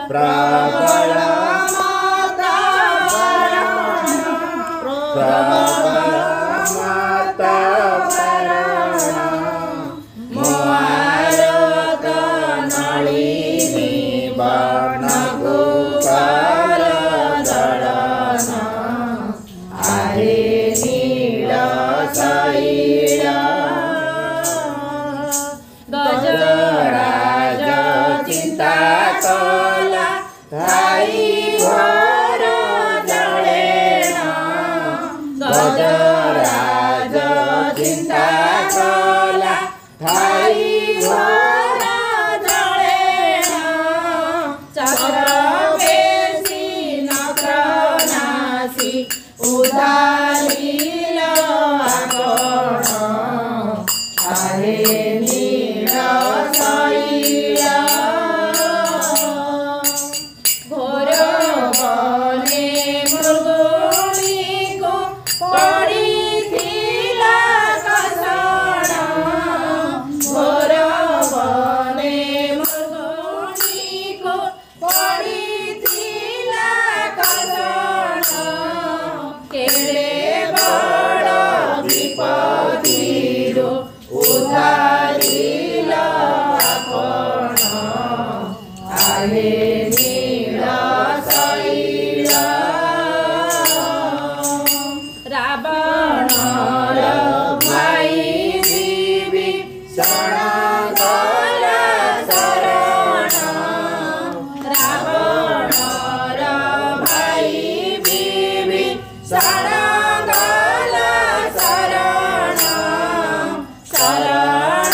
प्रबल माता प्रबल माता मुआरत नलिनी बन गोपाल दलन आहे नील शैल गजराज चिंता कला थाई घर जलेण गजराज चिंता कला थाई घर जलेण चक्र पेशी नक्र नासी उदारील आपण आहे नील शैल घोर बने मृगुणी को पड़ीथिला कसण घोर बने मृगुणी को पड़ीथिला कसण केड़े बड़ विपत्तिरो उद्धारिल आपण आहे नील शैल रावणर भाई विभीषण गला शरण रावणर भाई विभीषण गला शरण शरण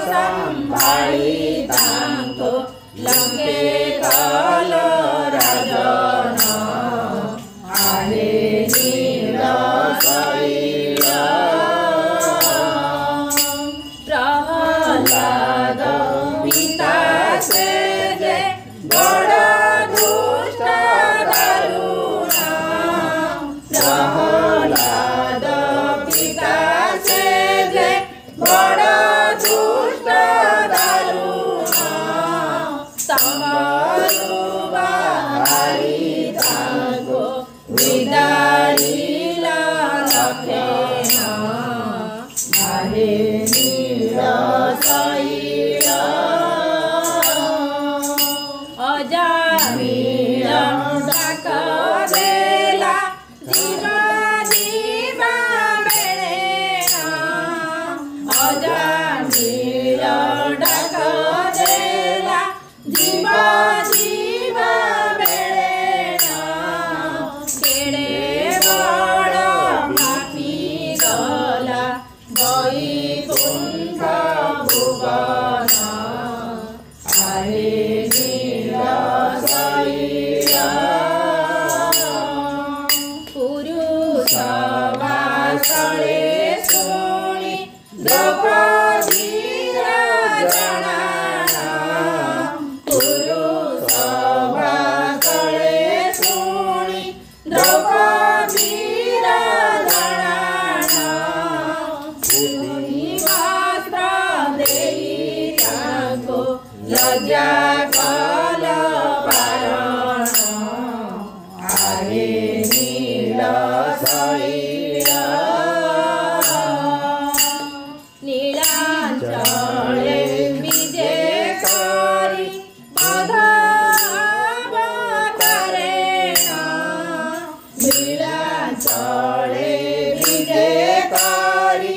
संभाळी तांको लंके कल राजन आहे नील शैल प्रहलाद पिता से जे बड़ दुष्ट दारुण प्रहलाद पिता से जे बड़ दुष्ट दारुण तमरु बाहारी तांको विदारिल लक्षण आहे नील शैल अजामिल डाक देला जीवा जीवा बेळेण अजामिल डाक देला जीवा जीवा बेळेण केड़े बड़ माफी गला वैकुंठ भुवन आहे नील शैल पुरुष वासळे शुणी द्रौपदी राजणाना पुरुष वासळे शुणी द्रौपदी राजणाना वस्त्र देई ताको लज्जा कल पारण आहे नील शैल नीलाचले विजे करी अवतारेण नीलाचले विजे करी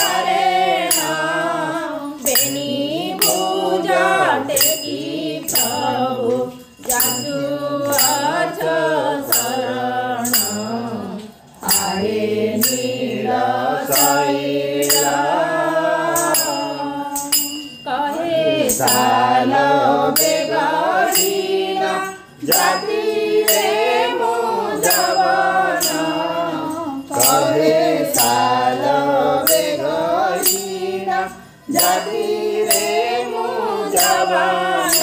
अवतारेण बेनी पूजा टेकी प्रभु जासु अछ शरण आहे नील शैल कहे साल बेगहीन जाति रे मो जवन कहे साल बेगहीन जाति रे मो जवन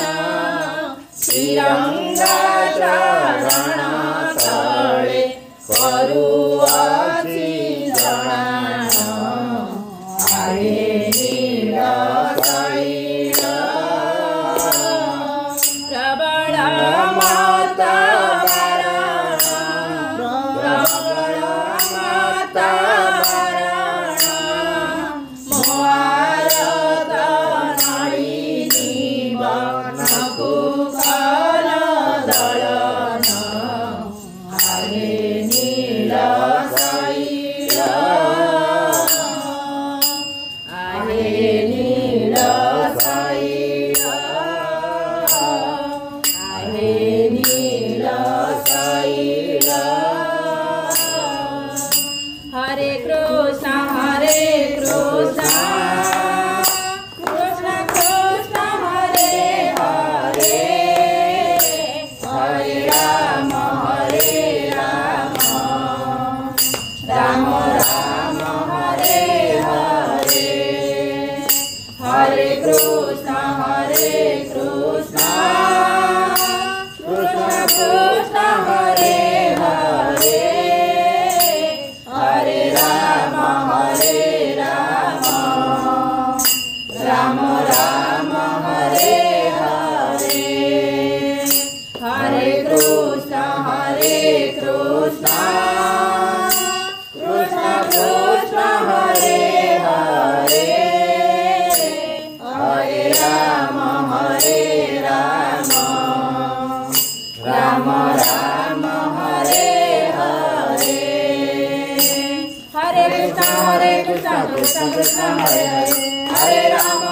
श्रीरंगा चरण तले करुआछि जणाण आहे नील शैल हरे नील शैल हरे नील शैल हरे कृष्ण कृष्ण कृष्ण हरे हरे हरे राम राम राम हरे हरे हरे कृष्ण कृष्ण कृष्ण हरे हरे हरे राम राम राम हरे हरे हरे कृष्ण कृष्ण कृष्ण हरे हरे हरे राम राम राम हरे हरे हरे कृष्ण कृष्ण कृष्ण हरे हरे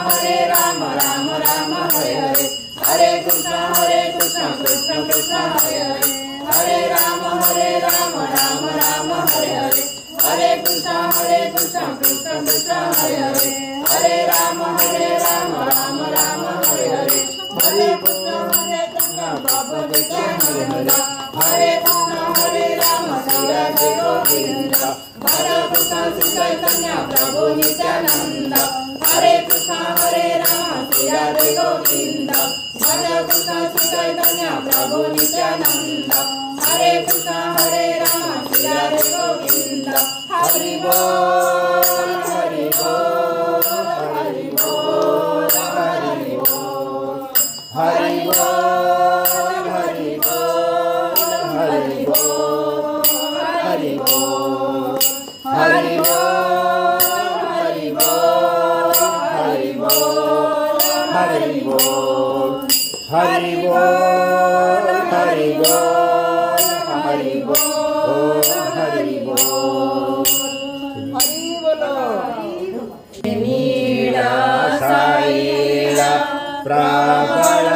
हरे राम राम राम हरे हरे हरे कृष्ण कृष्ण कृष्ण हरे हरे हरे राम राम राम हरे हरे हरे कृष्ण कृष्ण कृष्ण हरे हरे हरे राम राम हरे हरे हरे कृष्ण प्रभु नित्यानंद हरे कृष्ण राम श्री राधे गोविंद हरे कृष्ण श्री चैतन्य प्रभु नित्यानंद हरे कृष्ण राम श्री राधे गोविंद हरे कृष्ण श्री चैतन्य प्रभु नित्यानंद हरे कृष्ण राम श्री राधे गोविंद हरि बोल हरि बोल हरि बोल हरि बोल हरि बोल हरि बोल हरि बोल हरि बोल हरि बोल हरि बोल हरि बोल हरि बोल हरि बोल हरि बोल हरि बोल हरि बोलो नील शैल प्रबल